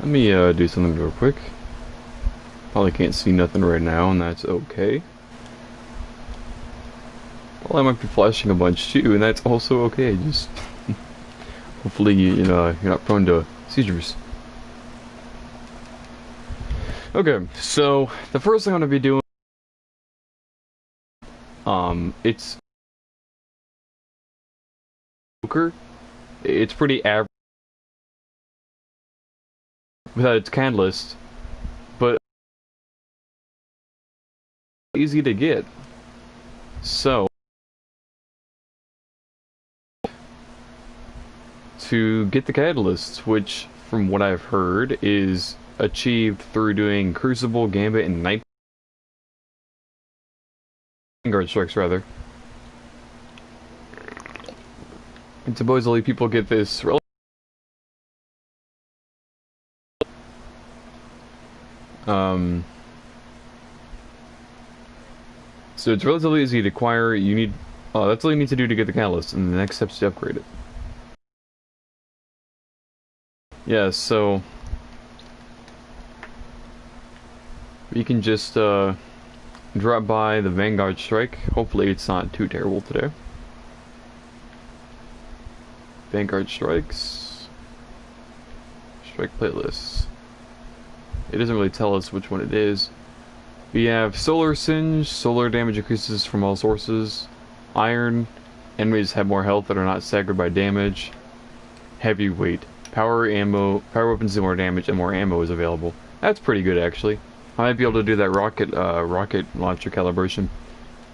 Let me do something real quick. Probably can't see nothing right now, and that's okay. Well, I might be flashing a bunch too, and that's also okay. Just hopefully you're not prone to seizures. Okay, so the first thing I'm gonna be doing, it's poker. It's pretty average without its catalyst, but easy to get. So to get the catalyst, which from what I've heard is achieved through doing Crucible, Gambit, and Night Guard strikes rather. And supposedly people get this um so it's relatively easy to acquire. You need that's all you need to do to get the catalyst, and the next step is to upgrade it. Yeah, so you can just drop by the Vanguard Strike. Hopefully it's not too terrible today. Vanguard Strikes. Strike playlists. It doesn't really tell us which one it is. We have Solar Singe, solar damage increases from all sources. Iron, enemies have more health that are not staggered by damage. Heavyweight, power weapons do more damage and more ammo is available. That's pretty good actually. I might be able to do that rocket launcher calibration.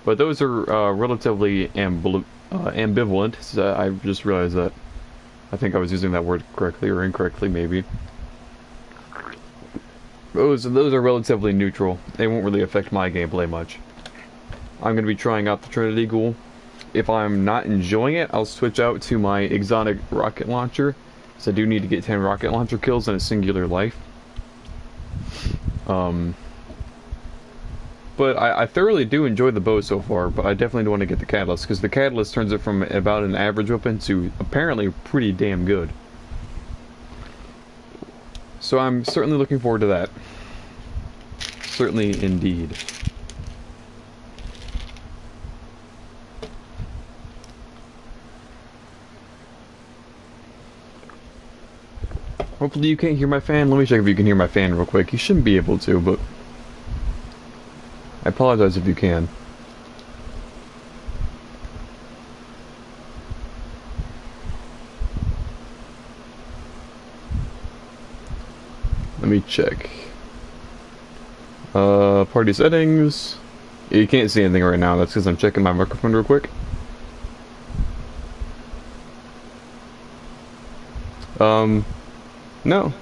But those are relatively ambivalent. So I just realized that. I think I was using that word correctly or incorrectly maybe. Those are relatively neutral. They won't really affect my gameplay much. I'm going to be trying out the Trinity Ghoul. If I'm not enjoying it, I'll switch out to my exotic rocket launcher. So I do need to get 10 rocket launcher kills in a singular life. But I thoroughly do enjoy the bow so far, but I definitely do want to get the catalyst, because the catalyst turns it from about an average weapon to apparently pretty damn good. So I'm certainly looking forward to that. Certainly indeed. Hopefully you can't hear my fan. Let me check if you can hear my fan real quick. You shouldn't be able to, but I apologize if you can. Let me check. Party settings. You can't see anything right now. That's because I'm checking my microphone real quick. No.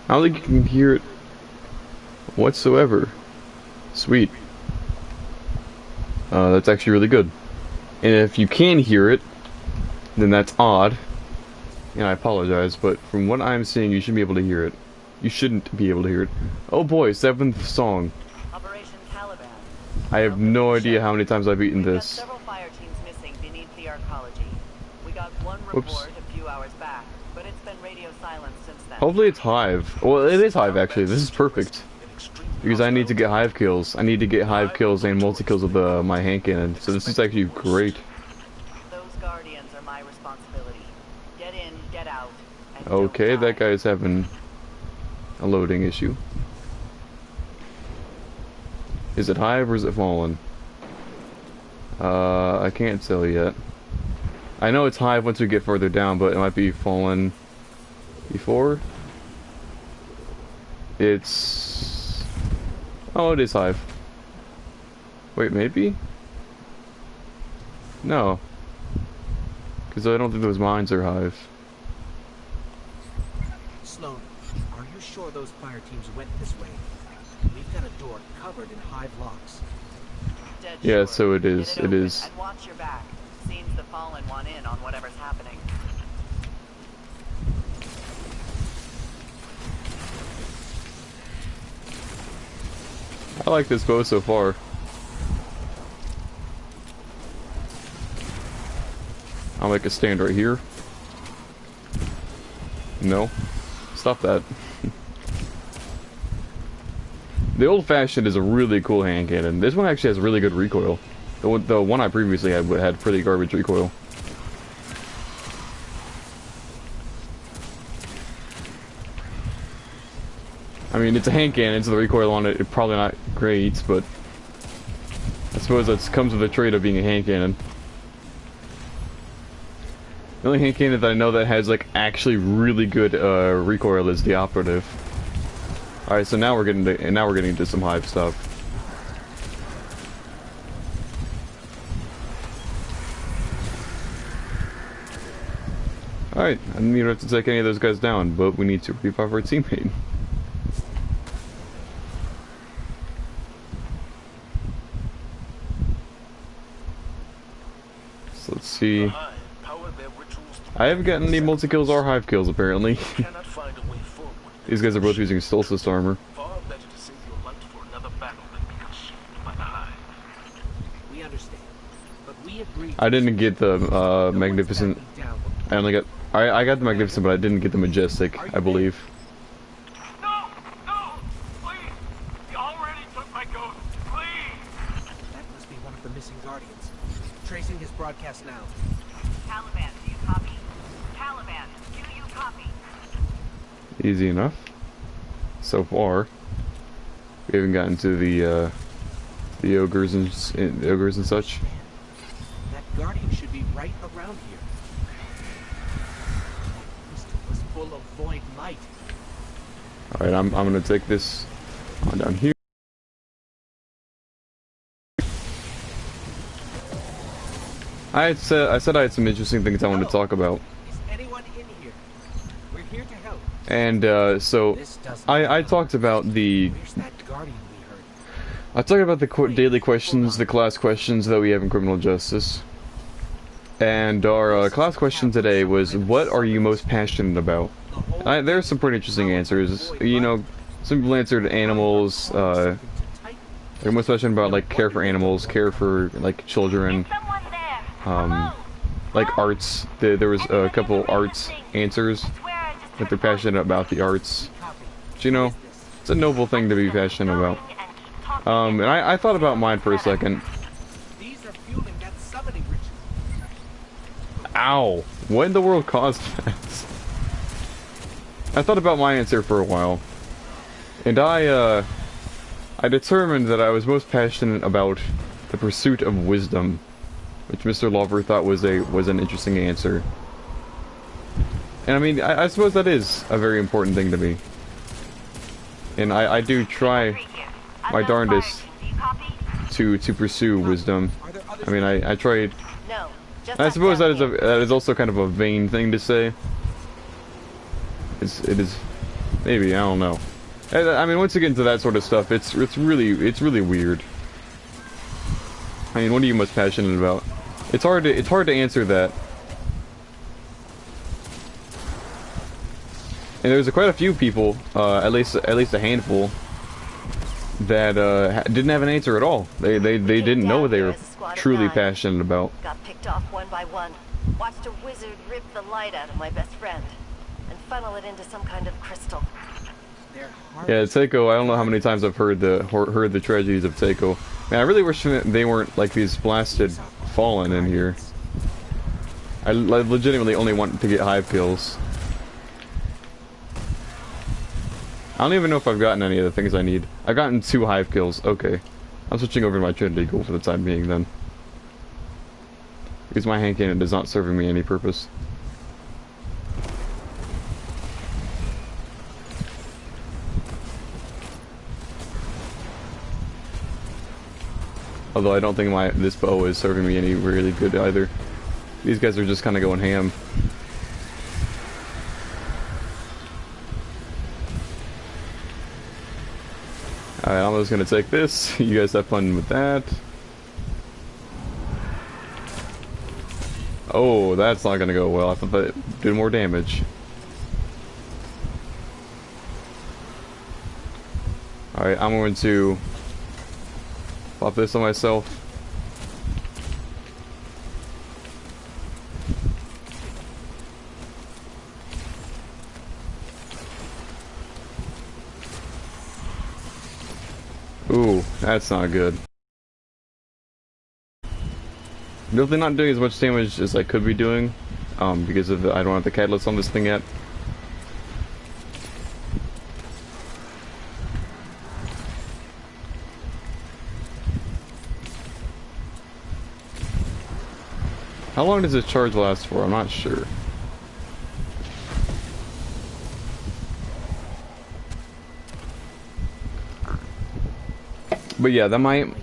I don't think you can hear it whatsoever. Sweet. That's actually really good. And if you can hear it, then that's odd. And I apologize, but from what I'm seeing, you should be able to hear it. You shouldn't be able to hear it. Oh boy, 7th song. Operation Caliban. I have no idea how many times I've eaten this. Several fire teams missing beneath the arcology. We got one report Whoops. a few hours back, but it's been radio silent since then. Hopefully it's Hive. Well, it is Hive actually. This is perfect. Because I need to get Hive kills. I need to get Hive kills and multi-kills with my hand cannon. So this is actually great. Those guardians are my responsibility. Get in, get out, and Okay, don't die. that guy is having a loading issue. Is it Hive or is it Fallen? I can't tell yet. I know it's Hive once we get further down, but it might be Fallen before. It's... Oh, it is Hive. Wait, maybe? No. Because I don't think those mines are Hive. Sloan, are you sure those fire teams went this way? We've got a door covered in Hive locks. Dead Yeah, sure. so it is. Get It open is. And watch your back. Seems the Fallen want in on whatever's happening. I like this bow so far. I'll make a stand right here. No. Stop that. The old-fashioned is a really cool hand cannon. This one actually has really good recoil. The one I previously had pretty garbage recoil. I mean, it's a hand cannon, so the recoil on it is probably not great, but I suppose that comes with the trait of being a hand cannon. The only hand cannon that I know that has like actually really good recoil is the operative. All right, so now we're getting to some Hive stuff. All right, I didn't even have to take any of those guys down, but we need to revive our teammate. So let's see. I haven't gotten any multi-kills or Hive kills, apparently. These guys are both using Stolcist armor. We understand, but we agree. I didn't get the Magnificent. I only got... I got the Magnificent, but I didn't get the Majestic, I believe. No! No! Please! You already took my ghost! Please! That must be one of the missing Guardians. Tracing his broadcast now. Taliban, do you copy? Taliban, do you copy? Easy enough. So far. We haven't gotten to the ogres and such. That Guardian should be right around here. This was full of void light. Alright, I'm gonna take this on down here. I said I had some interesting things I wanted to talk about. Is anyone in here? We're here to help. And so I talked about the Where's that Guardian we heard? I talked about the daily questions, the class questions that we have in criminal justice. And our class question today was, what are you most passionate about? There's some pretty interesting answers. You know, some people answered animals. They're most passionate about like care for animals, care for like children. Like arts. There was a couple arts answers that they're passionate about the arts. But, you know, it's a noble thing to be passionate about. And I thought about mine for a second. These are fueling that summoning ritual. Ow! What in the world caused that? I thought about my answer for a while, and I determined that I was most passionate about the pursuit of wisdom, which Mr. Lover thought was an interesting answer. And I mean, I suppose that is a very important thing to me. And I do try my darndest to pursue wisdom. I mean, I tried. No. I suppose that is also kind of a vain thing to say. It is maybe, I don't know. I mean, once you get into that sort of stuff, it's really weird. I mean, what are you most passionate about? It's hard to answer that. And there's quite a few people, at least a handful, that didn't have an answer at all. They didn't know what they were truly passionate about. Got picked off one by one. Watched a wizard rip the light out of my best friend and funnel it into some kind of crystal. Yeah, Teiko. I don't know how many times I've heard the tragedies of Teiko. Man, I really wish they weren't like these blasted fallen in here. I legitimately only want to get hive kills. I don't even know if I've gotten any of the things I need. I've gotten 2 hive kills. Okay. I'm switching over to my Trinity Ghoul for the time being then. Because my hand cannon is not serving me any purpose. Although I don't think this bow is serving me any really good either. These guys are just kind of going ham. Alright, I'm just gonna take this. You guys have fun with that. Oh, that's not gonna go well. I thought that did more damage. Alright, I'm going to pop this on myself. Ooh, that's not good. Definitely not doing as much damage as I could be doing, because of I don't have the catalyst on this thing yet. How long does this charge last for? I'm not sure. But yeah, that might...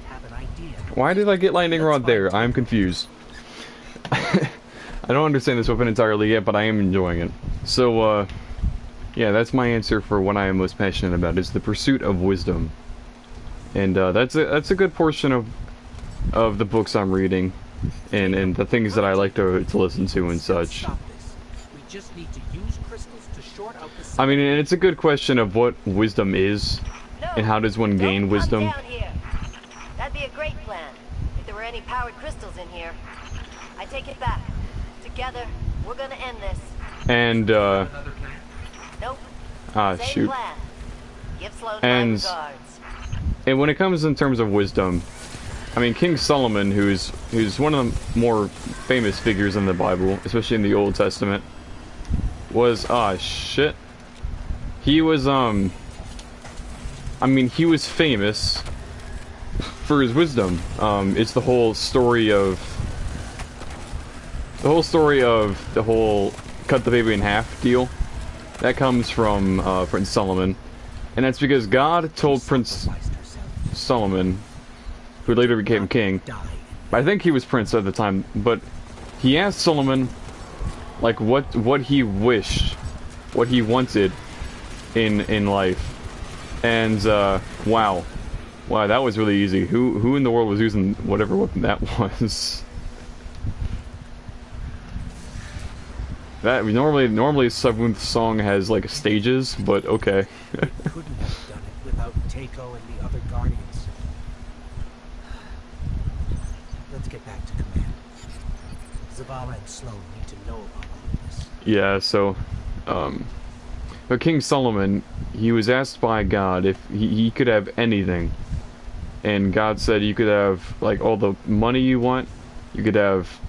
Why did I get lightning rod there? I'm confused. I don't understand this weapon entirely yet, but I am enjoying it. So, yeah, that's my answer for what I am most passionate about, is the pursuit of wisdom. And, that's a good portion of the books I'm reading, and the things that I like to listen to and such. I mean, and it's a good question of what wisdom is, and how does one gain wisdom. That'd be a great plan, if there were any powered crystals in here. I take it back. Together, we're gonna end this. And, Nope. ah, Same shoot. plan. Give Sloan And, my regards. and when it comes in terms of wisdom, I mean, King Solomon, who's one of the more famous figures in the Bible, especially in the Old Testament, was, shit. He was, I mean, he was famous for his wisdom. It's the whole story of the whole cut the baby in half deal. That comes from Prince Solomon, and that's because God told Prince Solomon, who later became king, I think he was prince at the time, but he asked Solomon, like, what he wished, what he wanted in life, and wow, that was really easy. Who in the world was using whatever weapon that was? That normally Seventh Song has like stages, but okay. Couldn't have done it without Takeo and the other guardians. Let's get back to command. Zavala and Sloan need to know about all of this. Yeah, so, but King Solomon, he was asked by God if he could have anything, and God said you could have like all the money you want, you could have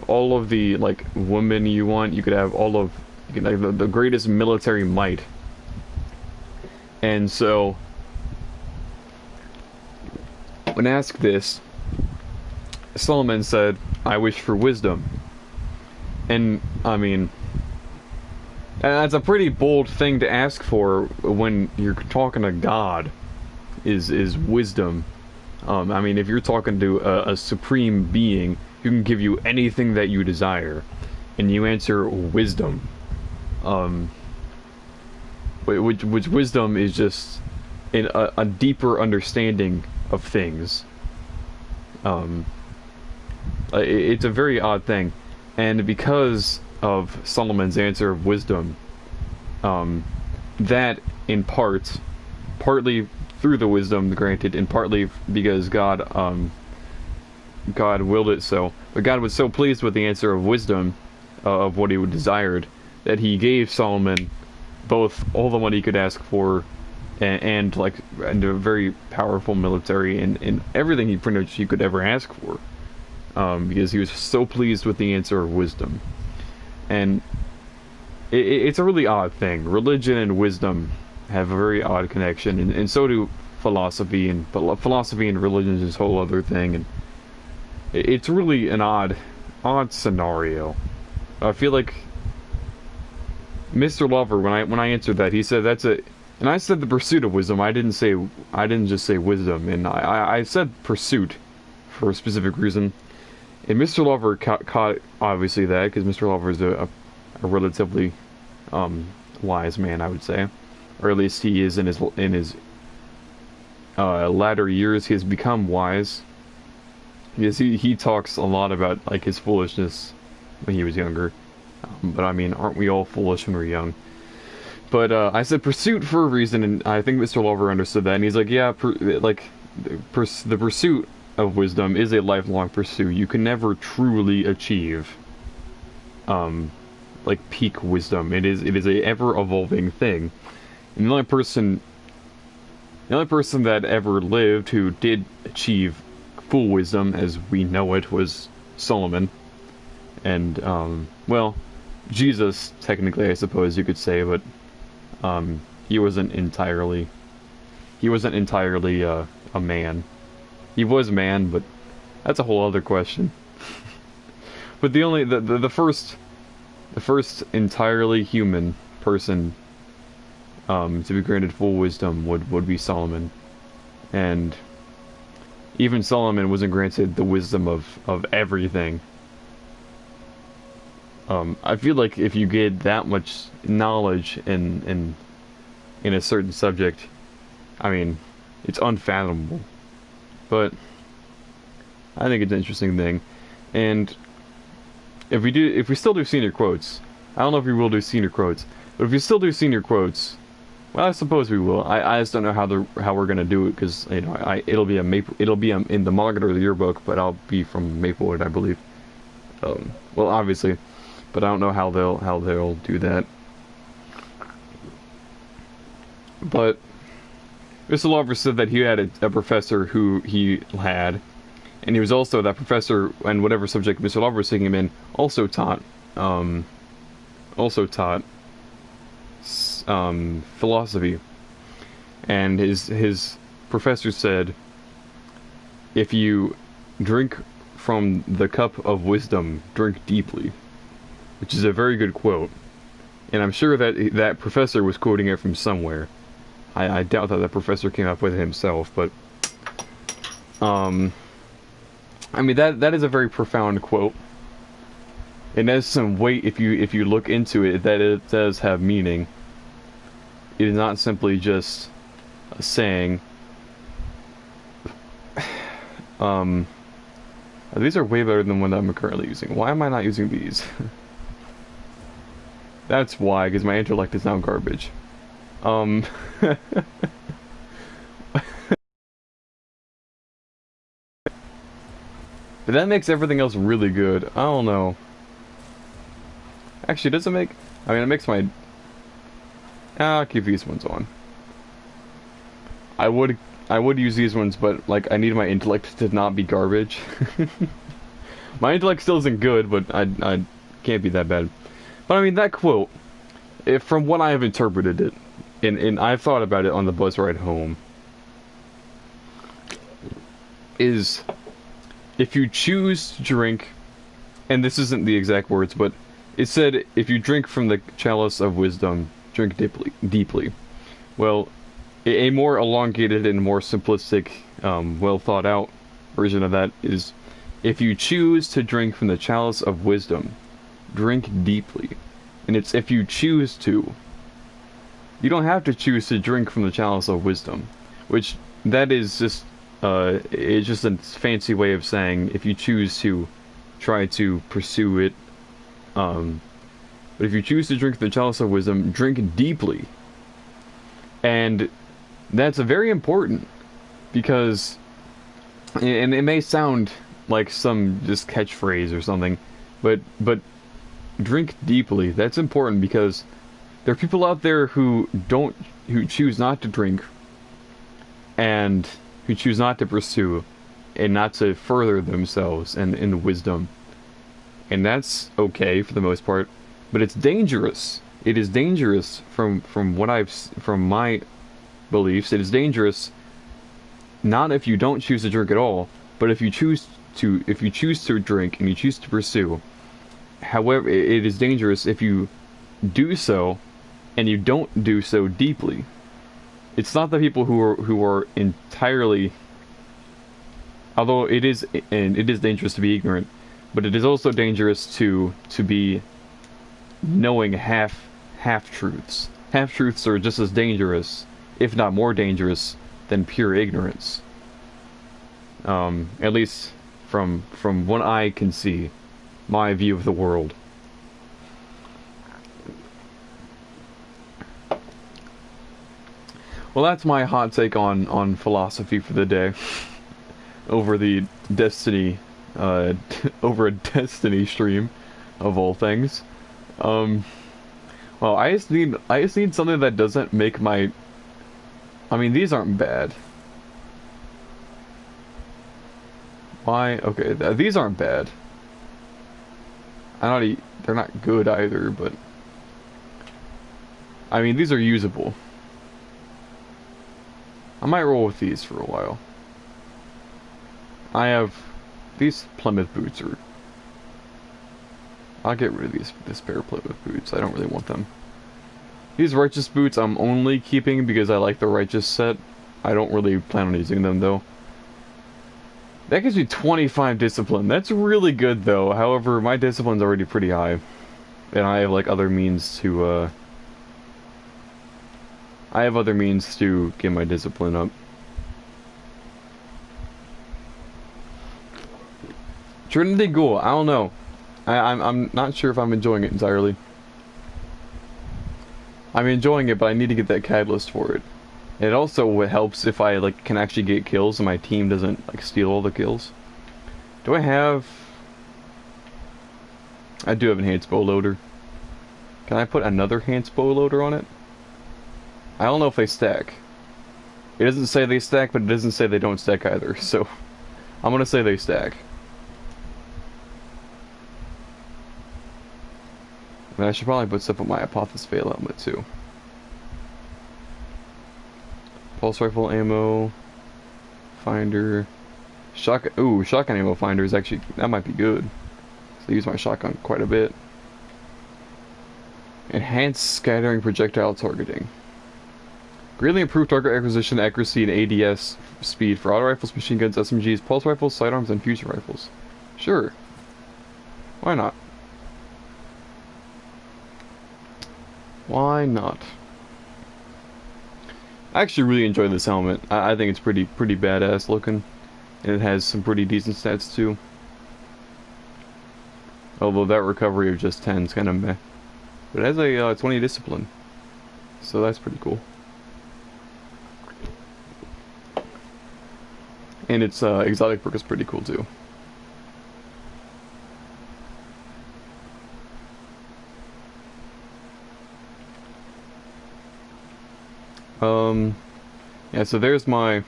all of the like women you want, you could have the greatest military might. And so, when asked this, Solomon said, "I wish for wisdom." And I mean, that's a pretty bold thing to ask for when you're talking to God. Is wisdom. I mean, if you're talking to a supreme being who can give you anything that you desire, and you answer wisdom, which wisdom is just a deeper understanding of things. It's a very odd thing, and because of Solomon's answer of wisdom, that in partly through the wisdom granted, and partly because God willed it so. But God was so pleased with the answer of wisdom, of what he desired, that he gave Solomon both all the money he could ask for, and a very powerful military, and everything he pretty much he could ever ask for, because he was so pleased with the answer of wisdom. And it's a really odd thing. Religion and wisdom have a very odd connection, and so do philosophy, but philosophy and religion is a whole other thing, and it's really an odd scenario. I feel like Mr. Lover, when I answered that, he said and I said the pursuit of wisdom. I didn't just say wisdom, and I said pursuit for a specific reason. And Mr. Lover caught obviously that, because Mr. Lover is a relatively wise man, I would say, or at least he is in his latter years. He has become wise. Because he talks a lot about like his foolishness when he was younger. But I mean, aren't we all foolish when we're young? But I said pursuit for a reason, and I think Mr. Lover understood that, and he's like, yeah, the pursuit of wisdom is a lifelong pursuit. You can never truly achieve like peak wisdom. It is a ever evolving thing. And the only person The only person that ever lived who did achieve full wisdom, as we know it, was Solomon. And, well, Jesus, technically, I suppose you could say, but, he wasn't entirely... He wasn't entirely, a man. He was man, but that's a whole other question. But the first entirely human person to be granted full wisdom would be Solomon, and even Solomon wasn't granted the wisdom of everything. I feel like if you get that much knowledge in a certain subject, I mean, it's unfathomable. But I think it's an interesting thing, and if we still do senior quotes, I don't know if we will do senior quotes, but if we still do senior quotes, well, I suppose we will. I just don't know how we're gonna do it, because you know it'll be in the Margaret or the yearbook, but I'll be from Maplewood, I believe. Well, obviously, but I don't know how they'll do that. But Mr. Lover said that he had a professor who he had, and he was also that professor, and whatever subject Mr. Lover was taking him in, also taught philosophy. And his professor said, if you drink from the cup of wisdom, drink deeply, which is a very good quote. And I'm sure that professor was quoting it from somewhere. I doubt that professor came up with it himself, but I mean that is a very profound quote. It has some weight if you look into it, that it does have meaning. It is not simply just a saying. These are way better than one that I'm currently using. Why am I not using these? That's why, because my intellect is now garbage. But that makes everything else really good. I don't know. Actually, does it make... I mean, it makes my... I'll keep these ones on. I would use these ones, but, like, I need my intellect to not be garbage. My intellect still isn't good, but I can't be that bad. But, I mean, that quote, from what I have interpreted it, and I've thought about it on the bus ride home, is... If you choose to drink, and this isn't the exact words, but it said, if you drink from the chalice of wisdom, drink deeply. Well, a more elongated and more simplistic, well thought out version of that is, if you choose to drink from the chalice of wisdom, drink deeply. And it's if you choose to. You don't have to choose to drink from the chalice of wisdom, which that is just... it's just a fancy way of saying if you choose to try to pursue it. But if you choose to drink the chalice of wisdom, drink deeply. And that's very important, because, and it may sound like some just catchphrase or something, but drink deeply. That's important because there are people out there who choose not to drink, and who choose not to pursue and not to further themselves in the wisdom. And that's okay for the most part, but it's dangerous. It is dangerous from my beliefs. It is dangerous not if you don't choose to drink at all, but if you choose to drink and you choose to pursue. However, it is dangerous if you do so and you don't do so deeply. It's not the people who are entirely, although it is dangerous to be ignorant, but it is also dangerous to be knowing half truths. Half truths are just as dangerous, if not more dangerous, than pure ignorance. At least from what I can see, my view of the world. Well, that's my hot take on philosophy for the day. Over the Destiny, over a Destiny stream, of all things. Well, I just need something that doesn't make my I mean, these aren't bad. Why? Okay, these aren't bad. They're not good either, but I mean, these are usable. I might roll with these for a while. I have these Plymouth boots are. I'll get rid of this pair of Plymouth boots. I don't really want them. These Righteous boots I'm only keeping because I like the Righteous set. I don't really plan on using them though. That gives me 25 discipline. That's really good though. However, my discipline's already pretty high. And I have like other means to I have other means to get my discipline up. Trinity Ghoul, I don't know. I'm not sure if I'm enjoying it entirely. I'm enjoying it, but I need to get that catalyst for it. It also helps if I like can actually get kills and my team doesn't like steal all the kills. Do I have? I do have an enhanced bow loader. Can I put another enhanced bow loader on it? I don't know if they stack. It doesn't say they stack, but it doesn't say they don't stack either. So I'm gonna say they stack. And I should probably put stuff on my Apophis Veil helmet too. Pulse rifle ammo, finder, shotgun. Ooh, shotgun ammo finder is actually, that might be good. So I use my shotgun quite a bit. Enhanced scattering projectile targeting. Greatly improved target acquisition, accuracy, and ADS speed for auto rifles, machine guns, SMGs, pulse rifles, sidearms, and fusion rifles. Sure. Why not? Why not? I actually really enjoy this helmet. I think it's pretty badass looking. And it has some pretty decent stats too. Although that recovery of just 10 is kind of meh. But it has a 20 discipline. So that's pretty cool. And its exotic perk is pretty cool too. Yeah, so there's my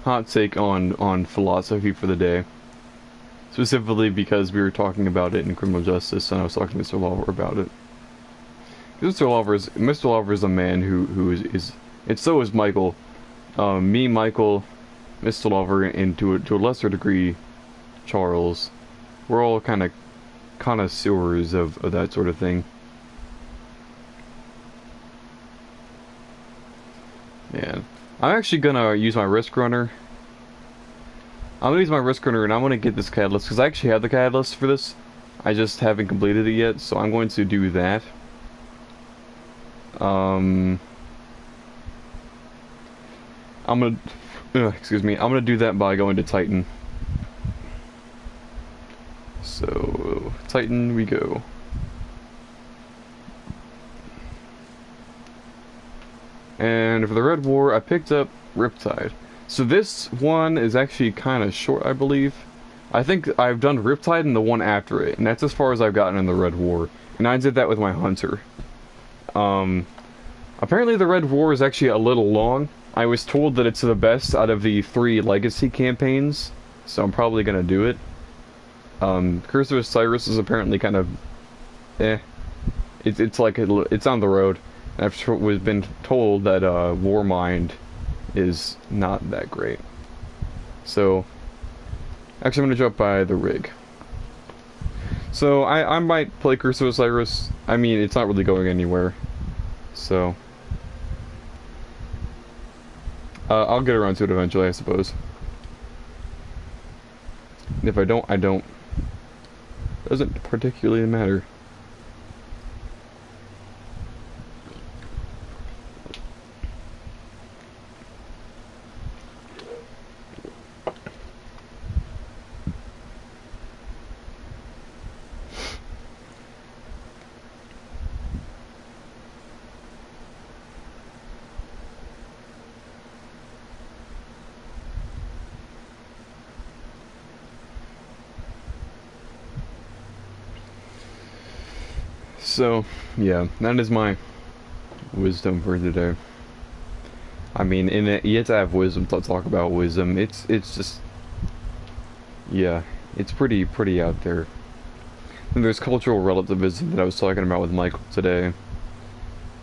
hot take on philosophy for the day. Specifically because we were talking about it in criminal justice, and I was talking to Mr. Lawler about it. Mr. Lawler is a man who is and so is Michael. Me, Michael, Mr. Lawler, and to a lesser degree, Charles. We're all kind of connoisseurs of that sort of thing. Man, I'm actually gonna use my risk runner. I'm gonna use my risk runner and I'm gonna get this catalyst because I actually have the catalyst for this. I just haven't completed it yet, so I'm going to do that. I'm gonna excuse me. I'm gonna do that by going to Titan. So Titan we go. And for the Red War, I picked up Riptide. So this one is actually kind of short, I believe. I think I've done Riptide and the one after it, and that's as far as I've gotten in the Red War. And I did that with my Hunter. Apparently the Red War is actually a little long. I was told that it's the best out of the 3 Legacy campaigns, so I'm probably gonna do it. Curse of Osiris is apparently kind of eh. It's like it's on the road. I've been told that Warmind is not that great. So, actually I'm going to jump by the rig. So, I might play Curse of Osiris. I mean, it's not really going anywhere. So, I'll get around to it eventually, I suppose. And if I don't, I don't. Doesn't particularly matter. So, yeah, that is my wisdom for today. I mean, in it, you have to have wisdom to talk about wisdom. It's just, yeah, it's pretty out there. And there's cultural relativism that I was talking about with Michael today,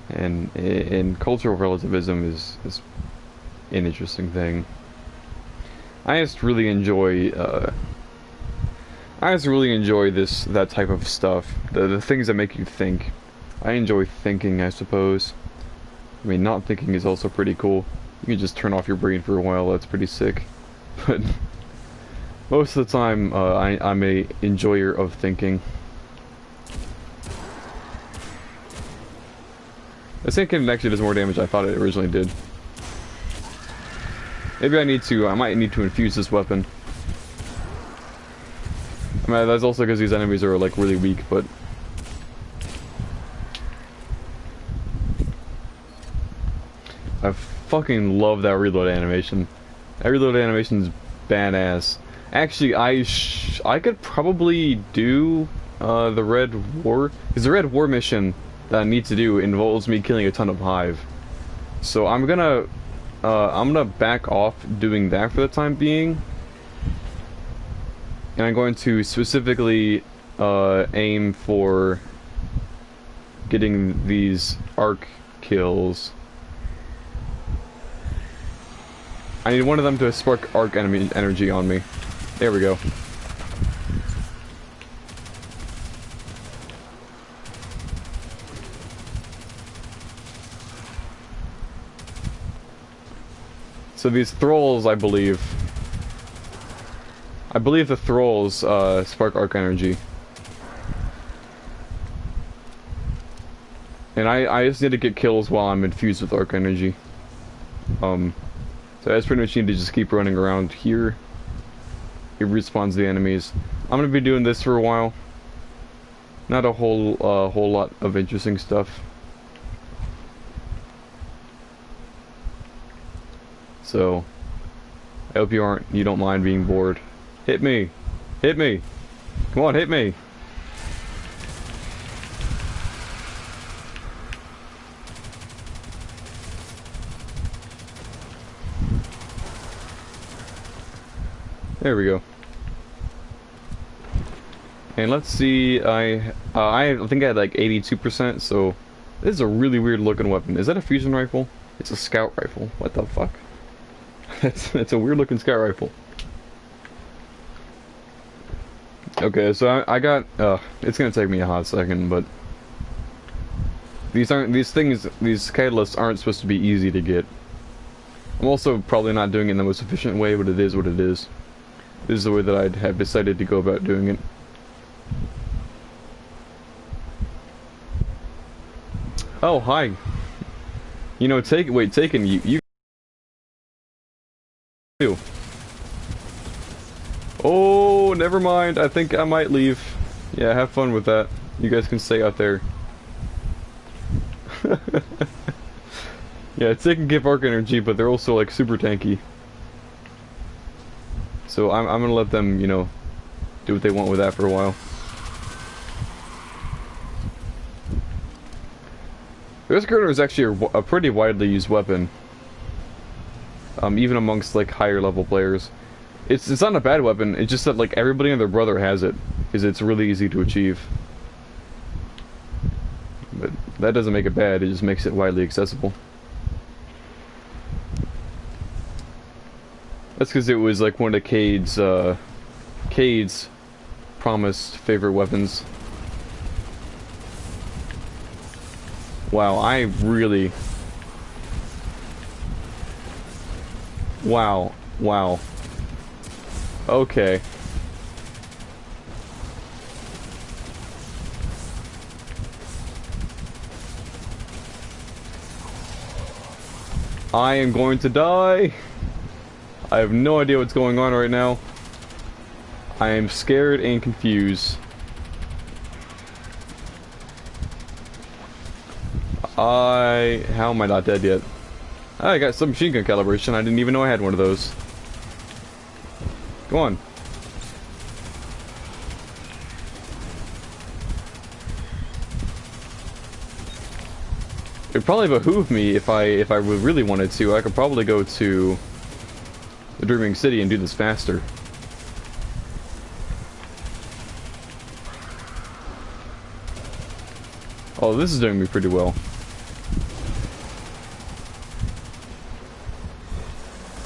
and cultural relativism is an interesting thing. I just really enjoy that type of stuff. The things that make you think. I enjoy thinking, I suppose. I mean, not thinking is also pretty cool. You can just turn off your brain for a while. That's pretty sick. But most of the time, I'm a enjoyer of thinking. This thing actually does more damage than I thought it originally did. Maybe I might need to infuse this weapon. I mean, that's also because these enemies are, like, really weak, but... I fucking love that reload animation. That reload animation's badass. Actually, I could probably do, the Red War... Because the Red War mission that I need to do involves me killing a ton of Hive. So I'm gonna back off doing that for the time being. And I'm going to specifically aim for getting these arc kills. I need one of them to spark arc enemy energy on me. There we go. So these thralls, I believe the thralls spark arc energy. And I just need to get kills while I'm infused with arc energy. So I just pretty much need to just keep running around here. It respawns the enemies. I'm gonna be doing this for a while. Not a whole lot of interesting stuff. So I hope you don't mind being bored. Hit me! Hit me! Come on, hit me! There we go. And let's see, I think I had like 82%, so this is a really weird looking weapon. Is that a fusion rifle? It's a scout rifle. What the fuck? It's a weird looking scout rifle. Okay, so I got, it's gonna take me a hot second, but these catalysts aren't supposed to be easy to get. I'm also probably not doing it in the most efficient way, but it is what it is. This is the way that I'd have decided to go about doing it. Oh, hi. You know, Taken, you too. Oh, never mind. I think I might leave. Yeah, have fun with that. You guys can stay out there. Yeah, Taken give arc energy, but they're also like super tanky. So I'm gonna let them, you know, do what they want with that for a while. The Ghost is actually a pretty widely used weapon, even amongst like higher level players. It's not a bad weapon. It's just that like everybody and their brother has it, because it's really easy to achieve. But that doesn't make it bad. It just makes it widely accessible. That's because it was like one of Cade's promised favorite weapons. Wow, Wow. Okay. I am going to die. I have no idea what's going on right now. I am scared and confused. How am I not dead yet? I got some machine gun calibration. I didn't even know I had one of those. Go on. It'd probably behoove me if I really wanted to. I could probably go to the Dreaming City and do this faster. Oh, this is doing me pretty well.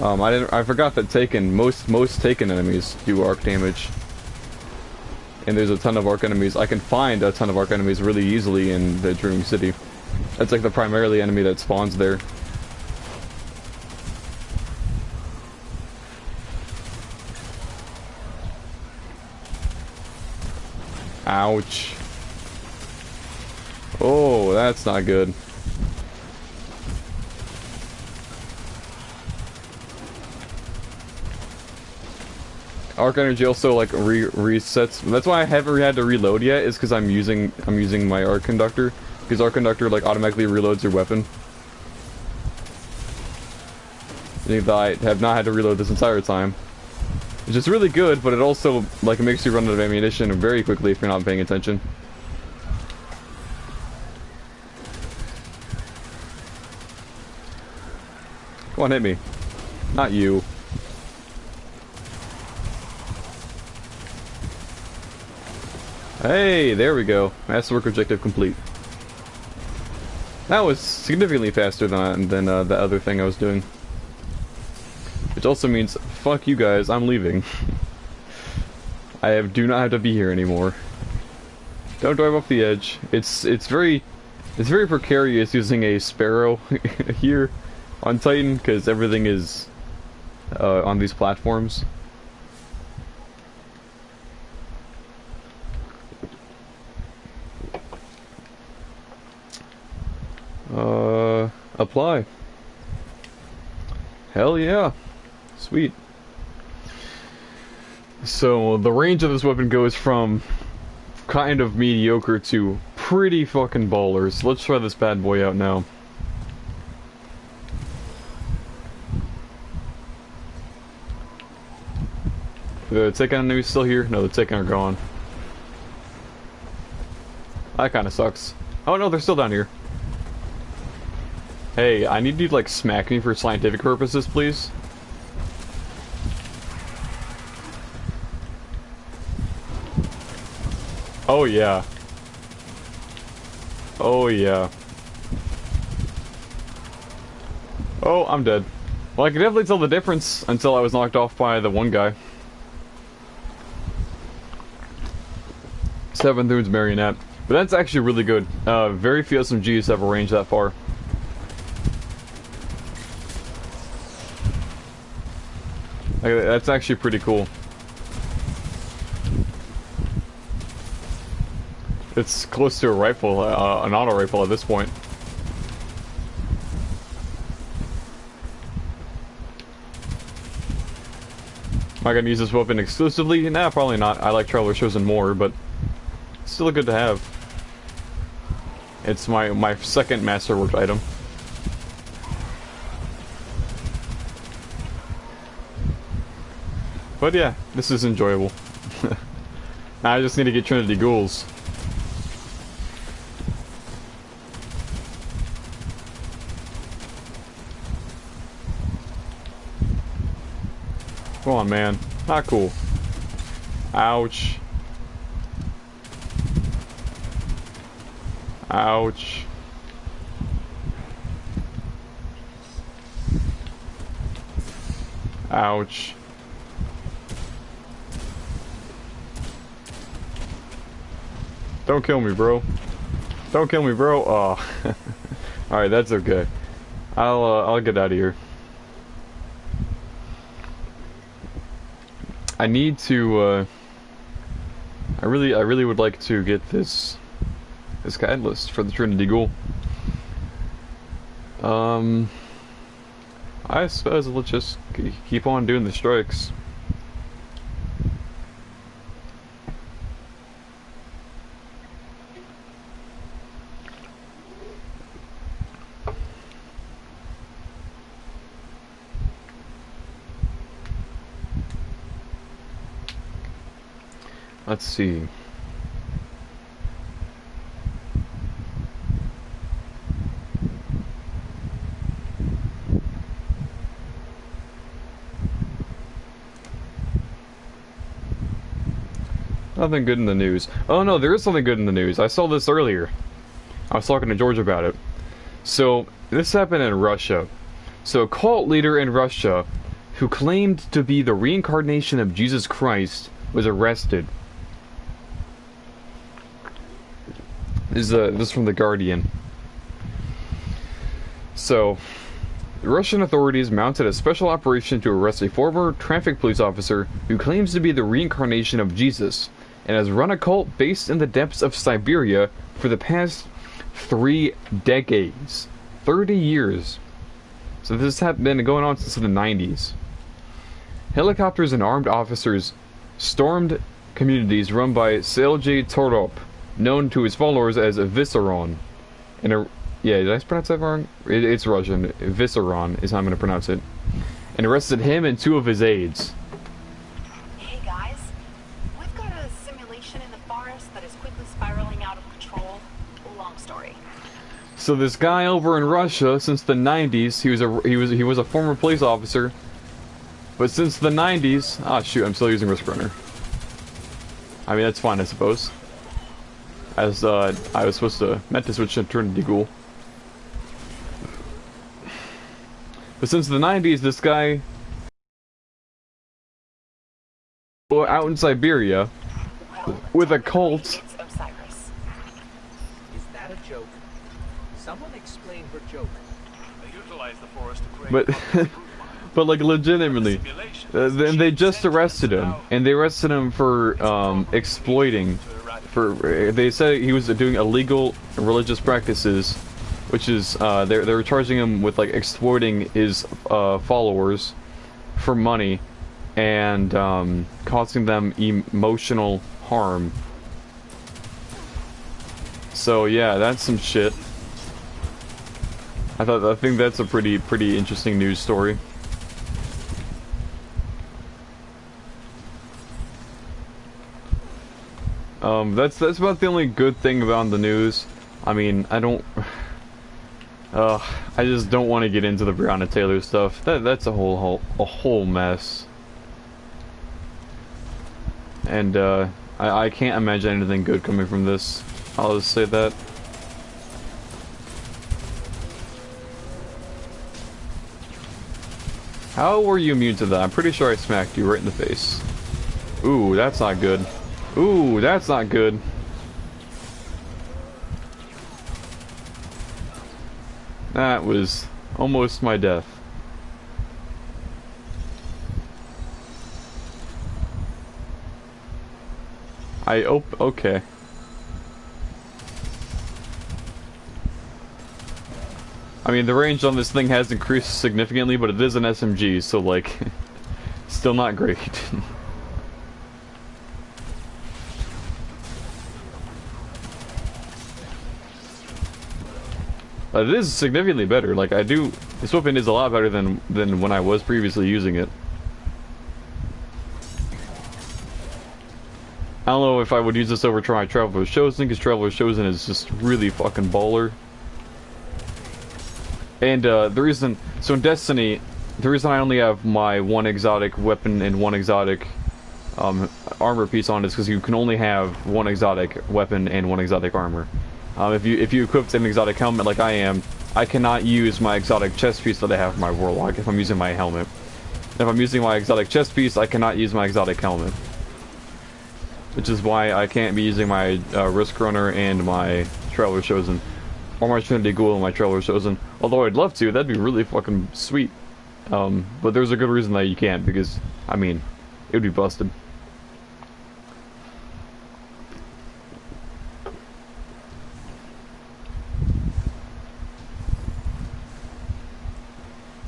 I forgot that Taken, most Taken enemies do arc damage. And there's a ton of arc enemies. I can find a ton of arc enemies really easily in the Dreaming City. That's like the primarily enemy that spawns there. Ouch. Oh, that's not good. Arc energy also like resets. That's why I haven't had to reload yet. Is because I'm using my arc conductor. Because arc conductor like automatically reloads your weapon. I have not had to reload this entire time, which is really good. But it also like it makes you run out of ammunition very quickly if you're not paying attention. Come on, hit me. Not you. Hey, there we go. Masterwork objective complete. That was significantly faster than the other thing I was doing. Which also means, fuck you guys, I'm leaving. Do not have to be here anymore. Don't drive off the edge. It's very precarious using a Sparrow here on Titan because everything is on these platforms. Apply. Hell yeah. Sweet. So, the range of this weapon goes from kind of mediocre to pretty fucking ballers. Let's try this bad boy out now. The Taken enemies still here? No, the Taken are gone. That kinda sucks. Oh no, they're still down here. Hey, I need you to like smack me for scientific purposes, please. Oh yeah. Oh yeah. Oh, I'm dead. Well, I could definitely tell the difference until I was knocked off by the one guy. 7th Rune's Marionette. But that's actually really good. Very few SMGs have a range that far. That's actually pretty cool. It's close to a rifle, an auto rifle at this point. Am I gonna use this weapon exclusively? Nah, probably not. I like Traveler Chosen more, but it's still good to have. It's my second masterwork item. But yeah, this is enjoyable. Now I just need to get Trinity Ghouls. Come on, man. Not cool. Ouch. Ouch. Ouch. Don't kill me, bro. Don't kill me, bro. Oh. Alright, that's okay. I'll get out of here. I need to, I really would like to get this catalyst for the Trinity Ghoul. I suppose let's just keep on doing the strikes. Let's see. Nothing good in the news. Oh no, there is something good in the news. I saw this earlier. I was talking to George about it. So, this happened in Russia. So, a cult leader in Russia who claimed to be the reincarnation of Jesus Christ was arrested. This is from The Guardian. So, the Russian authorities mounted a special operation to arrest a former traffic police officer who claims to be the reincarnation of Jesus and has run a cult based in the depths of Siberia for the past 3 decades. 30 years. So this has been going on since the 90s. Helicopters and armed officers stormed communities run by Sergei Torop, known to his followers as Viseron. Yeah, did I pronounce that wrong? It's Russian. Viseron is how I'm going to pronounce it. And arrested him and 2 of his aides. Hey guys, we've got a simulation in the forest that is quickly spiraling out of control. Long story. So this guy over in Russia, since the 90s, he was a former police officer. But since the 90s, shoot, I'm still using Risk Runner. I mean, that's fine, I suppose. As I was meant to switch to Trinity Ghoul. But since the 90s, this guy out in Siberia with a cult. Is that a joke? Someone explain her joke. They utilize the forest to create But like legitimately, they just arrested him, and they arrested him for exploiting. They said he was doing illegal religious practices, which is they were charging him with like exploiting his followers for money and causing them emotional harm. So yeah, that's some shit. I think that's a pretty interesting news story. That's about the only good thing about the news. I mean, I just don't want to get into the Breonna Taylor stuff. That's a whole mess. And I can't imagine anything good coming from this. I'll just say that. How were you immune to that? I'm pretty sure I smacked you right in the face. Ooh, that's not good. Ooh, that's not good. That was almost my death. Okay. I mean, the range on this thing has increased significantly, but it is an SMG, so like, still not great. It is significantly better. Like this weapon is a lot better than when I was previously using it. I don't know if I would use this over my Traveler's Chosen, because Traveler's Chosen is just really fucking baller. And the reason, so in Destiny, the reason I only have my 1 exotic weapon and 1 exotic armor piece on is because you can only have 1 exotic weapon and 1 exotic armor. If you equip an exotic helmet like I am, I cannot use my exotic chest piece that I have for my Warlock if I'm using my helmet. If I'm using my exotic chest piece, I cannot use my exotic helmet. Which is why I can't be using my Risk Runner and my Traveler's Chosen. Or my Trinity Ghoul and my Traveler's Chosen. Although I'd love to, that'd be really fucking sweet. But there's a good reason that you can't, because, I mean, it would be busted.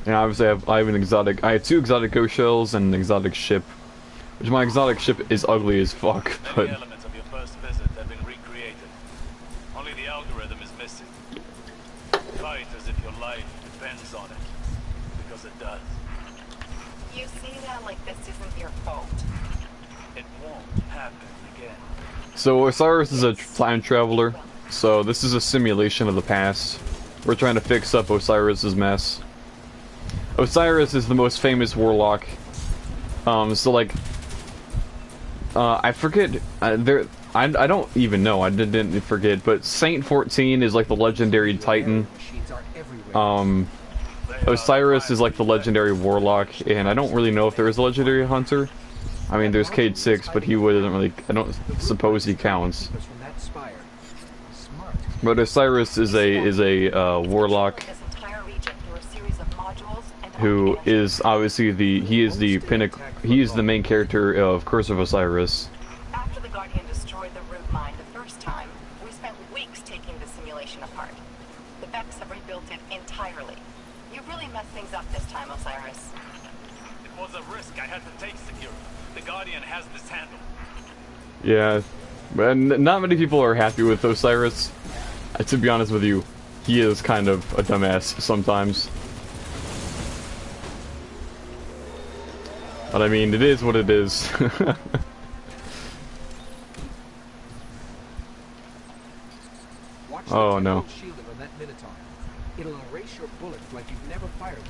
And obviously I have an exotic, I have 2 exotic ghost shells and an exotic ship. Which my exotic ship is ugly as fuck, but... Many elements of your first visit have been recreated. Only the algorithm is missing. Fight as if your life depends on it. Because it does. You say that like this isn't your fault. It won't happen again. So Osiris is a time traveler, so this is a simulation of the past. We're trying to fix up Osiris's mess. Osiris is the most famous warlock. So like, I forget. There, I don't even know. I didn't forget. But Saint 14 is like the legendary Titan. Machines are everywhere. Osiris is like the legendary Warlock, and I don't really know if there is a legendary Hunter. I mean, there's Cade 6, but he doesn't really. I don't suppose he counts. Keep us from that spire. Smart. But Osiris is a Warlock This entire region through a series of modules and who is obviously the pinnacle. He is the main character of Curse of Osiris. After the Guardian destroyed the root mine the first time, we spent weeks taking the simulation apart. The Vex have rebuilt it entirely. You really messed things up this time, Osiris. It was a risk I had to take, Secure. The Guardian has this handled. Yeah, but not many people are happy with Osiris. To be honest with you, he is kind of a dumbass sometimes. But I mean, it is what it is. Watch Oh, the no. temporal shielding on that Minotaur. It'll erase your bullets like you've never fired them.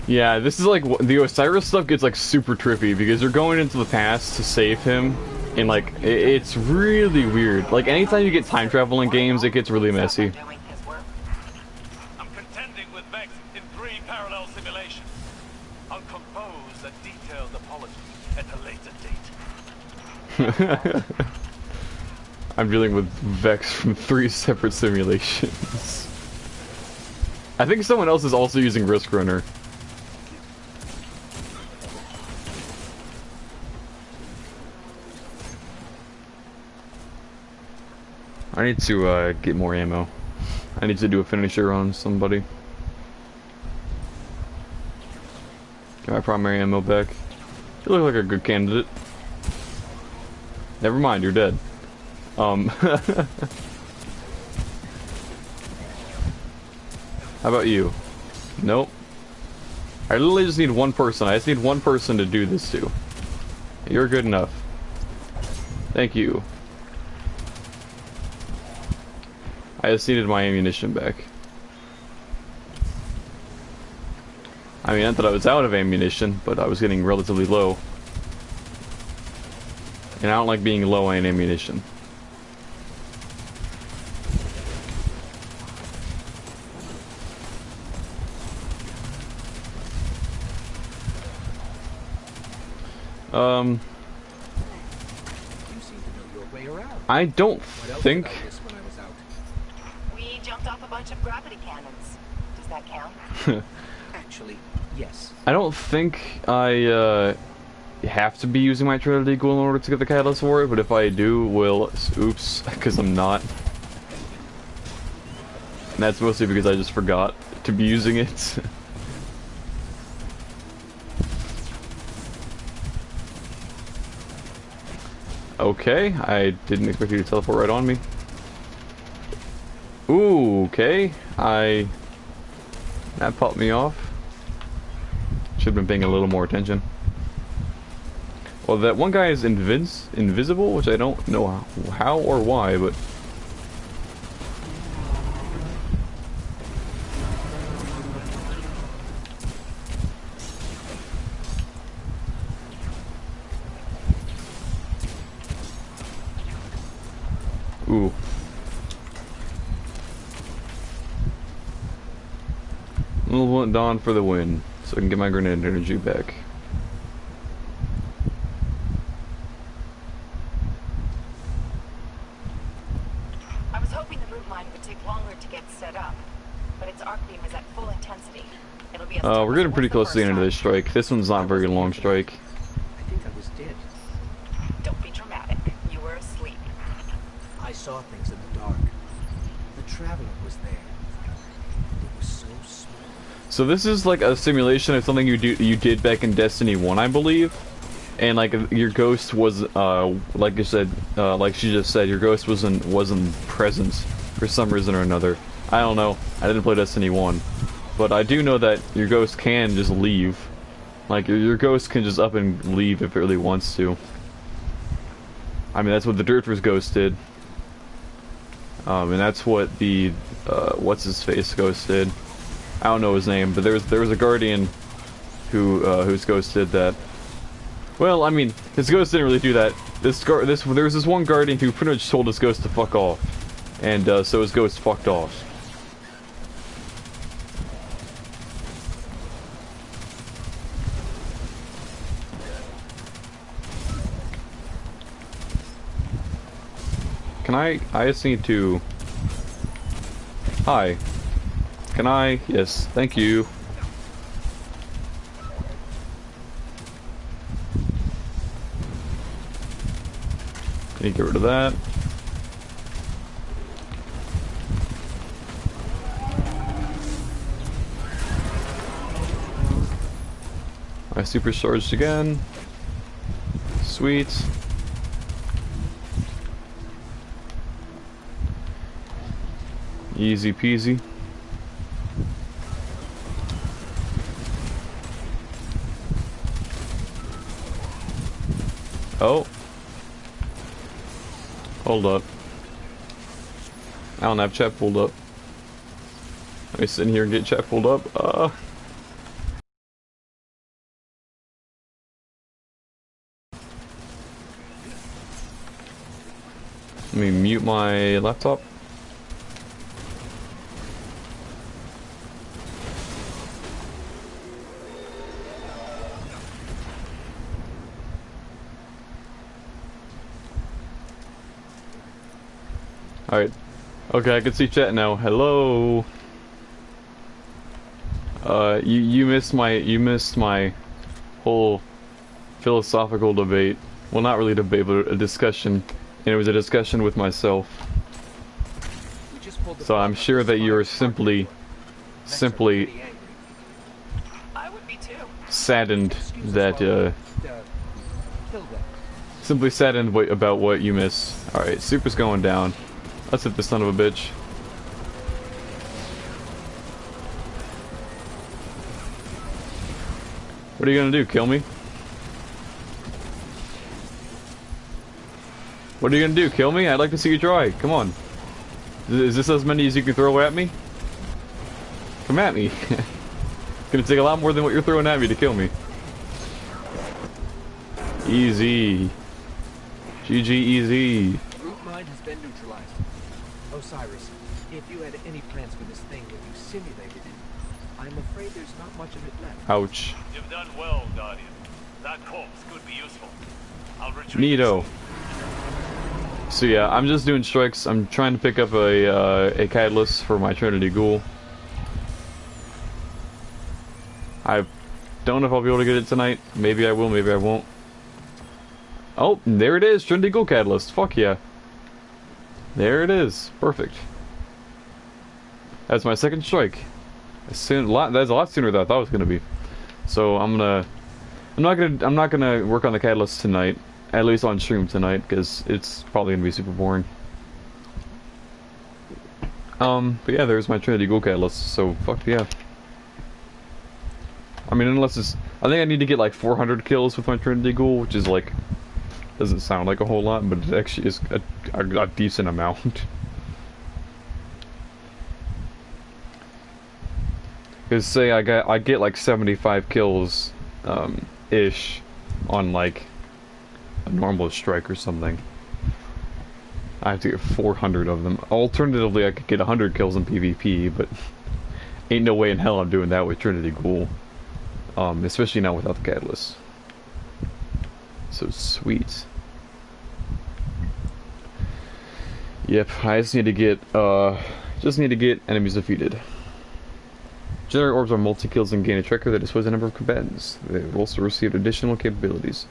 Yeah, this is like the Osiris stuff gets like super trippy because you're going into the past to save him, and like it's really weird. Like anytime you get time travel in games, it gets really messy. Doing his work. I'm contending with Vex in 3 parallel simulations. I'll compose a detailed apology at a later date. I'm dealing with Vex from 3 separate simulations. I think someone else is also using Risk Runner. I need to get more ammo. I need to do a finisher on somebody. Get my primary ammo back. You look like a good candidate. Never mind, you're dead. How about you? Nope. I literally just need one person. I just need one person to do this to. You're good enough. Thank you. I just needed my ammunition back. I mean, not that I was out of ammunition, but I was getting relatively low. And I don't like being low on ammunition. You seem to know your way around. I don't What else think... did I miss when I was out? We jumped off a bunch of gravity cannons. Does that count? Actually, yes. I don't think I have to be using my Trinity Eagle in order to get the catalyst for it, but if I do, well, oops, because I'm not. And that's mostly because I just forgot to be using it. Okay, I didn't expect you to teleport right on me. Ooh, okay, that popped me off. Should have been paying a little more attention. Well, that one guy is invisible, which I don't know how or why, but... Ooh. Malevolent Dawn for the win, so I can get my grenade energy back. I was hoping the root mine would take longer to get set up, but its arc beam is at full intensity. It'll be as tough We're as getting it pretty was close to the end of this first time. strike. This one's not a very long strike. I think I was dead. Don't be dramatic. You were asleep. I saw things in the dark. The Traveler was there. It was so small. So this is like a simulation of something you did back in Destiny 1, I believe. And like your ghost was like you said, like she just said, your ghost wasn't present for some reason or another. I don't know. I didn't play Destiny 1. But I do know that your ghost can just leave. Like your ghost can just up and leave if it really wants to. I mean, that's what the Dirtver's ghost did. And that's what the what's his face ghost did. I don't know his name, but there was a guardian whose ghost did that. Well, I mean, this ghost didn't really do that. There was this one guardian who pretty much told his ghost to fuck off, and so his ghost fucked off. Can I just need to... Hi. Can I? Yes, thank you. Can you get rid of that? I supercharged again. Sweet. Easy peasy. Oh. Hold up. I don't have chat pulled up. Let me sit in here and get chat pulled up. Let me mute my laptop. Alright. Okay, I can see chat now. Hello. You missed my whole philosophical debate. Well, not really debate, but a discussion. And it was a discussion with myself. So I'm sure that you're simply I would be too. saddened that, simply saddened about what you missed. Alright, Super's going down. Let's hit the son of a bitch. What are you gonna do, kill me? What are you gonna do, kill me? I'd like to see you try, come on. Is this as many as you can throw at me? Come at me. It's gonna take a lot more than what you're throwing at me to kill me. Easy. GG easy. Root mine has been neutralized. Osiris, if you had any plans for this thing when you simulated it, I'm afraid there's not much of it left. Ouch. You've done well, Guardian. That corpse could be useful. I'll retrieve Neato. it soon. So yeah, I'm just doing strikes. I'm trying to pick up a catalyst for my Trinity Ghoul. I don't know if I'll be able to get it tonight. Maybe I will, maybe I won't. Oh, there it is, Trinity Ghoul Catalyst. Fuck yeah. There it is. Perfect. That's my second strike. That's a lot sooner than I thought it was gonna be. So I'm not gonna work on the catalyst tonight. At least on stream tonight, because it's probably gonna be super boring. But yeah, there's my Trinity Ghoul Catalyst, so fuck yeah. I mean, unless it's... I think I need to get like 400 kills with my Trinity Ghoul, which is like... doesn't sound like a whole lot, but it actually is a decent amount. Because say I get like 75 kills, ish, on like a normal strike or something. I have to get 400 of them. Alternatively, I could get 100 kills in PvP, but ain't no way in hell I'm doing that with Trinity Ghoul. Especially now without the catalyst. So sweet. Yep, I just need to get enemies defeated. Generate orbs are multi-kills and gain a tracker that displays a number of combatants. They will also receive additional capabilities.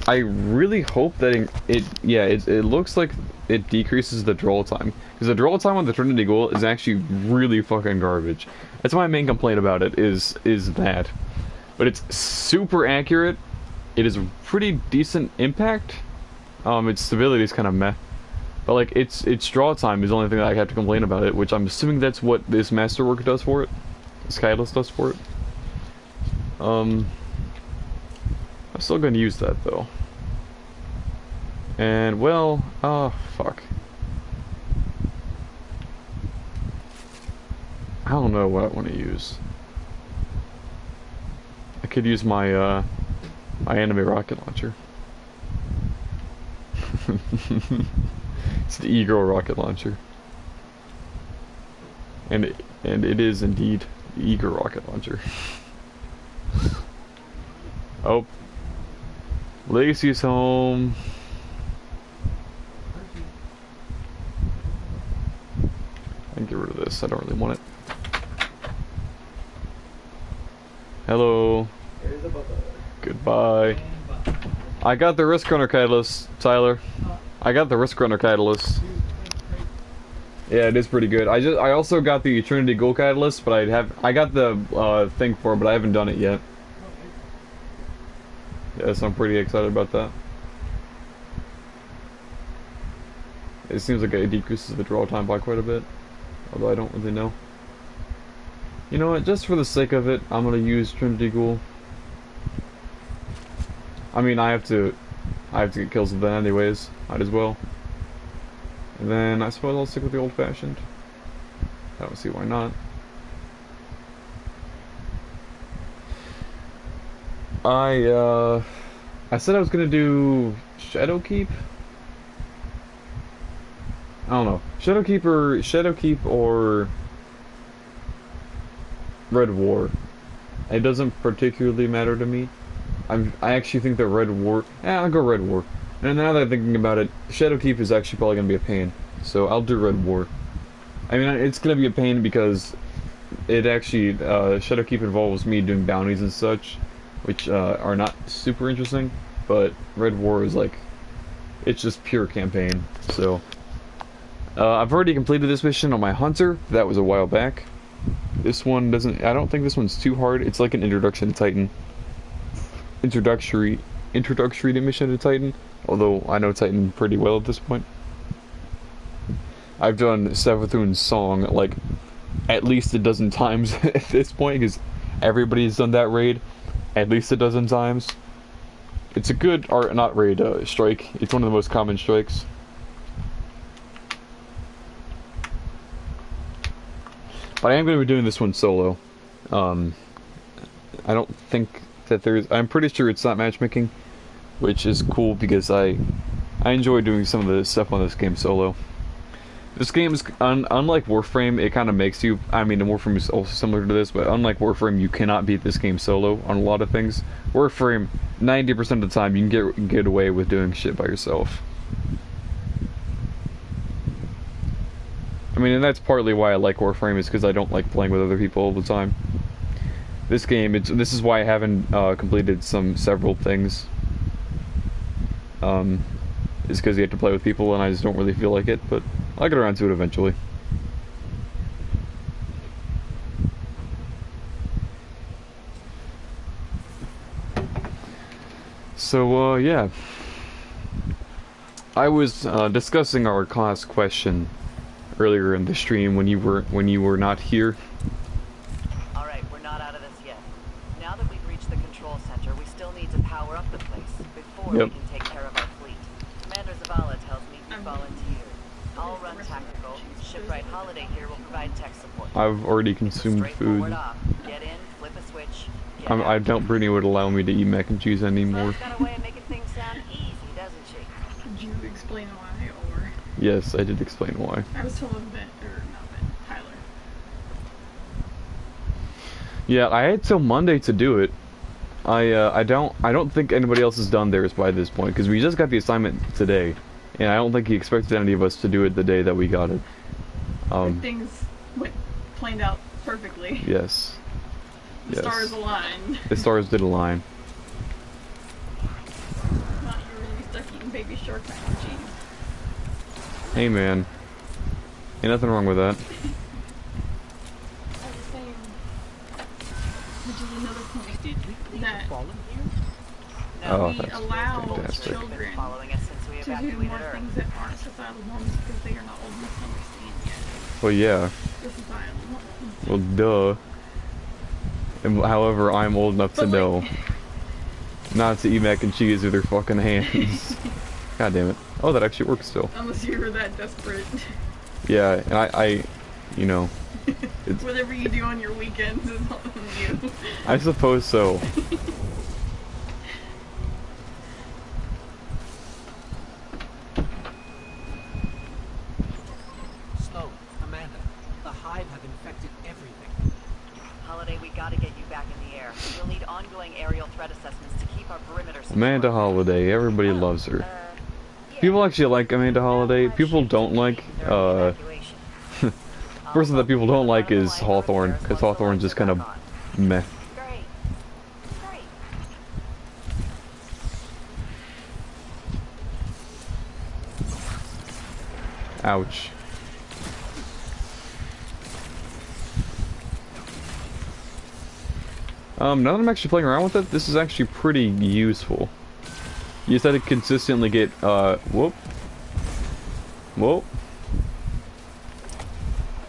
I really hope that it looks like it decreases the draw time. Because the draw time on the Trinity Ghoul is actually really fucking garbage. That's my main complaint about it, is that. But it's super accurate. It is pretty decent impact. Its stability is kind of meh. But like, its draw time is the only thing that I have to complain about it, which I'm assuming that's what this Masterwork does for it. This Catalyst does for it. I'm still gonna use that though. And well, fuck. I don't know what I want to use. I could use my My anime rocket launcher. It's the Eagle rocket launcher. And it is indeed the Eagle rocket launcher. Oh. Lacey's home. I can get rid of this. I don't really want it. Hello. Goodbye. I got the Risk Runner Catalyst, Tyler. I got the Risk Runner Catalyst. Yeah, it is pretty good. I also got the Trinity Gold Catalyst, but I got the thing for it, but I haven't done it yet. Yeah, so I'm pretty excited about that. It seems like it decreases the draw time by quite a bit, although I don't really know. You know what, just for the sake of it, I'm gonna use Trinity Ghoul. I mean, I have to get kills with that anyways, might as well. And then I suppose I'll stick with the old fashioned. I don't see why not. I said I was gonna do Shadowkeep. I don't know. Shadowkeep or Red War. It doesn't particularly matter to me. I actually think that Red War. I'll go Red War. And now that I'm thinking about it, Shadowkeep is actually probably gonna be a pain. So I'll do Red War. I mean, it's gonna be a pain because it actually Shadowkeep involves me doing bounties and such, which are not super interesting. But Red War is like, it's just pure campaign. So I've already completed this mission on my Hunter. That was a while back. This one doesn't. I don't think this one's too hard. It's like an introduction to Titan. Introductory mission to Titan. Although I know Titan pretty well at this point. I've done Savathun's song like at least a dozen times at this point because everybody's done that raid at least a dozen times. It's a good, or not raid, strike. It's one of the most common strikes. But I am going to be doing this one solo. I don't think that I'm pretty sure it's not matchmaking, which is cool because I enjoy doing some of the stuff on this game solo. This game is, unlike Warframe, it kind of makes you, I mean, Warframe is also similar to this, but unlike Warframe, you cannot beat this game solo on a lot of things. Warframe, 90% of the time, you can get away with doing shit by yourself. I mean, and that's partly why I like Warframe, is because I don't like playing with other people all the time. This game, this is why I haven't completed several things. Is because you have to play with people, and I just don't really feel like it, but I'll get around to it eventually. So, yeah. I was discussing our class question earlier in the stream when you were not here. Alright, we're not out of this yet. Now that we've reached the control center, we still need to power up the place before we can take care of our fleet. Commander Zavala tells me you volunteered. I'll run tactical. Shipwright Holiday here will provide tech support. I've already consumed food. Get in, flip a switch. I doubt Brittany would allow me to eat mac and cheese anymore. She's got a way of making things sound easy, doesn't she? Did you explain why, or? Yes, I did explain why. I was told Ben, or not Ben, Tyler. Yeah, I had till Monday to do it. I don't think anybody else has done theirs by this point because we just got the assignment today, and I don't think he expected any of us to do it the day that we got it. Things planned out perfectly. Yes. The stars aligned. The stars did align. Not you were really stuck eating baby shark mac and cheese. Hey man, ain't nothing wrong with that. I was saying, which is another point, that Oh, we that's allow fantastic. children Following us since we to do evacuated more Earth. things that aren't societal norms because they are not old enough to understand yet. Well, yeah. The societal norms. Well, duh. And, however, I'm old enough to But, know like, not to eat mac and cheese with their fucking hands. God damn it. Oh, that actually works still. unless you were that desperate. Yeah, and I you know, it's, Whatever you do on your weekends is on you. I suppose so. get you back in the air. We'll need ongoing aerial threat assessments to keep our perimeter secure. Amanda Holiday, everybody loves her. Yeah. People actually like Amanda Holiday. People don't like, person that people don't like is Hawthorne, because Hawthorne's just kind of meh. Great. Great. Ouch. Now that I'm actually playing around with it, this is actually pretty useful. You just have to consistently get, whoop. Whoop.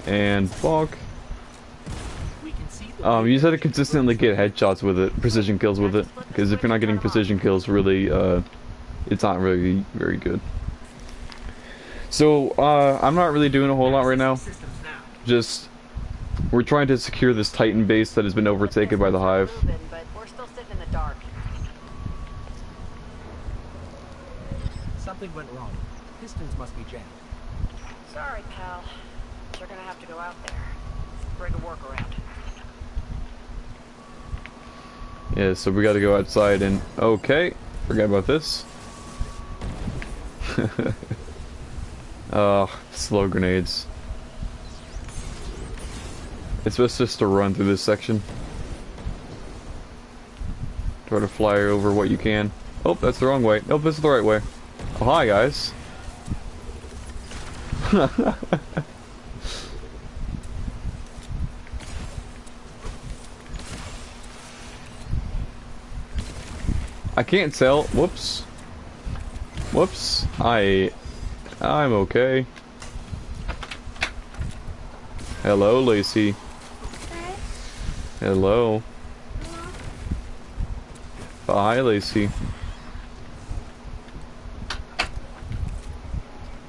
And fuck. You just have to consistently get headshots with it, precision kills with it. Because if you're not getting precision kills, really, it's not really very good. So, I'm not really doing a whole lot right now. Just, we're trying to secure this Titan base that has been overtaken by the Hive. But we're still sitting in the dark. Something went wrong. Pistons must be jammed. Sorry, pal. You're gonna have to go out there. Bring a workaround. Yeah, so we gotta go outside and... Okay, forgot about this. Slow grenades. It's best just to run through this section. Try to fly over what you can. Oh, that's the wrong way. Nope, this is the right way. Oh, hi, guys. I can't tell. Whoops. Whoops. I'm okay. Hello, Lacey. Hello. Bye, Lacey.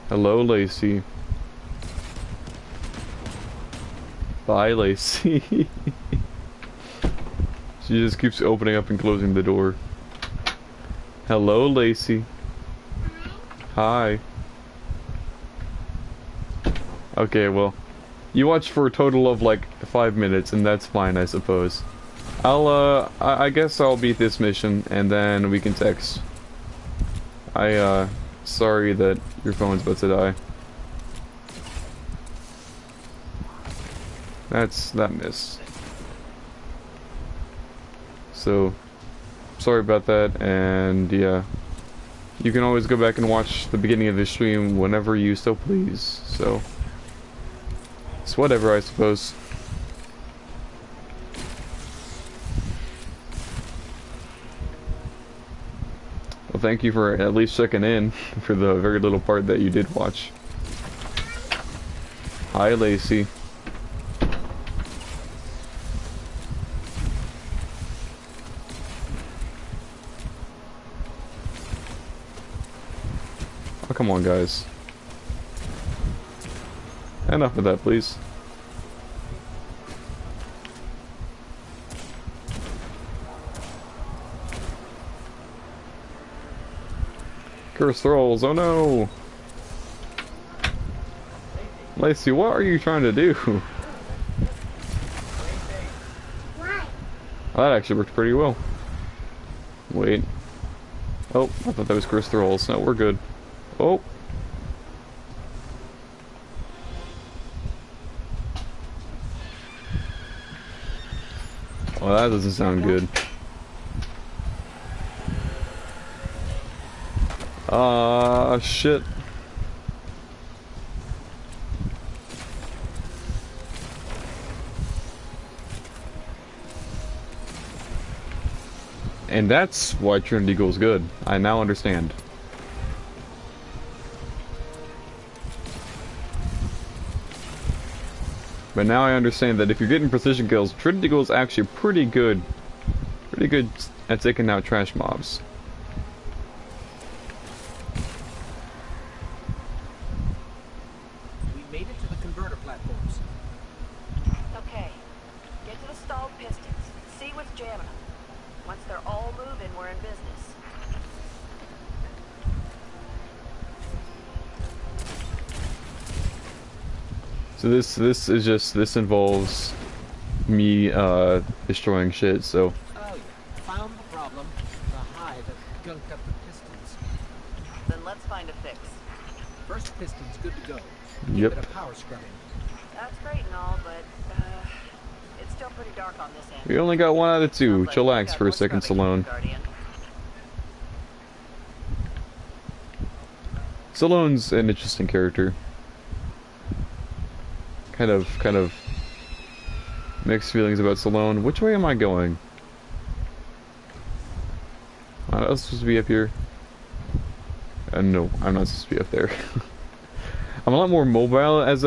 Hello, Lacey. Bye, Lacey. She just keeps opening up and closing the door. Hello, Lacey. Hi. Okay, well, you watched for a total of like 5 minutes, and that's fine, I suppose. I guess I'll beat this mission, and then we can text. Sorry that your phone's about to die. That missed. So, sorry about that, and yeah. You can always go back and watch the beginning of the stream whenever you so please, so. It's whatever, I suppose. Well, thank you for at least checking in for the very little part that you did watch. Hi, Lacey. Oh, come on, guys. Enough of that, please. Curse thralls, oh no! Lacey, what are you trying to do? Oh, that actually worked pretty well. Wait. Oh, I thought that was curse thralls. No, we're good. Oh! Well, that doesn't sound good. Shit. And that's why Trinity goes good. I now understand. But now I understand that if you're getting precision kills, Trinity Eagle is actually pretty good at taking out trash mobs. We made it to the converter platforms. Okay. Get to the stalled pistons. See what's jamming them. Once they're all moving, we're in business. So this involves me destroying shit. So Oh yeah, found the problem. The hive that gunked up the pistons. Then let's find a fix. First piston's good to go. Give yep. it a power scrubbing. That's great and all, but it's still pretty dark on this end. We only got 1 out of 2. Sounds like we've Chillax got for a more second, scrubbing to do, Stallone. Guardian. Stallone's an interesting character. Kind of mixed feelings about Stallone. Which way am I going? I was supposed to be up here. No, I'm not supposed to be up there. I'm a lot more mobile as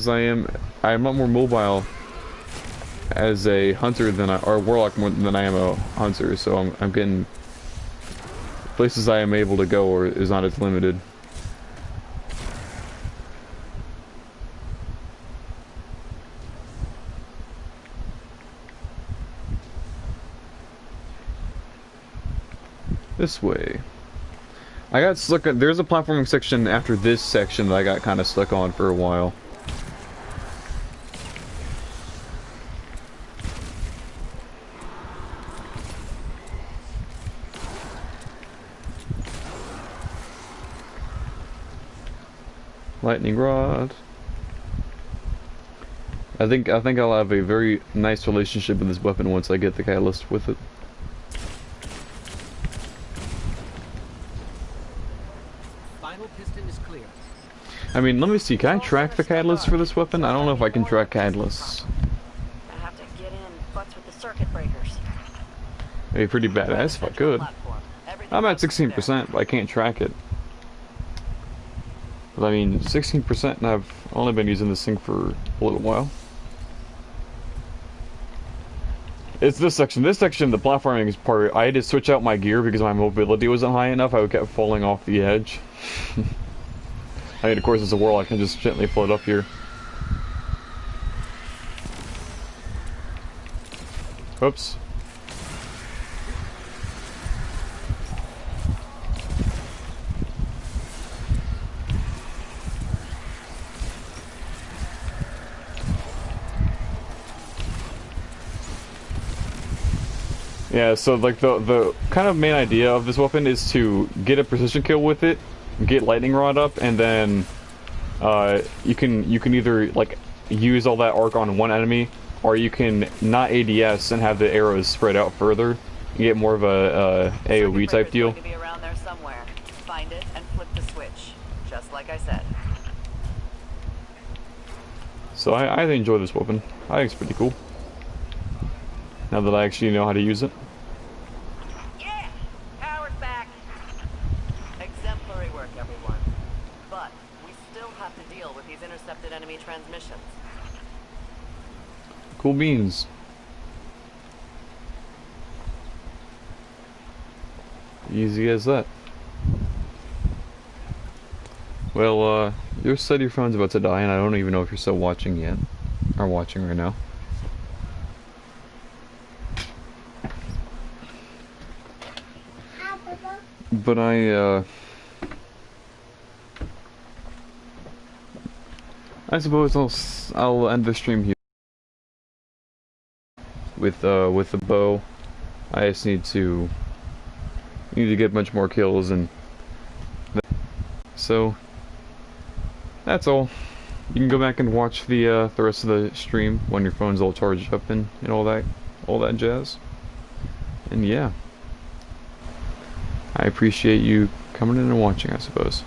I am. I'm a lot more mobile as a hunter than or warlock more than I am a hunter. So I'm getting places I am able to go or is not as limited. This way. I got stuck on, there's a platforming section after this section that I got kind of stuck on for a while. Lightning rod. I think I'll have a very nice relationship with this weapon once I get the catalyst with it. Piston is clear. I mean, let me see. Can I track the catalyst for this weapon? I don't know if I can track catalysts. I have to get in butts with the circuit breakers. It'd be pretty badass if I could. I'm at 16%, but I can't track it. But I mean, 16%, and I've only been using this thing for a little while. It's this section. This section, the platforming is part. I had to switch out my gear because my mobility wasn't high enough. I kept falling off the edge. I mean, of course, as a warlock, I can just gently float up here. Oops. Yeah, so like the kind of main idea of this weapon is to get a precision kill with it, get lightning rod up, and then you can either like use all that arc on one enemy, or you can not ADS and have the arrows spread out further and get more of a AOE type deal. Going to be around there somewhere. Find it and flip the switch, just like I said. So I enjoy this weapon. I think it's pretty cool. Now that I actually know how to use it. Yeah! Power's back! Exemplary work, everyone. But we still have to deal with these intercepted enemy transmissions. Cool beans. Easy as that. Well, you said your phone's about to die, and I don't even know if you're still watching yet. Or watching right now. But I suppose I'll end the stream here with the bow. I just need to get much more kills, and so that's all. You can go back and watch the rest of the stream when your phone's all charged up and all that jazz. And yeah. I appreciate you coming in and watching, I suppose.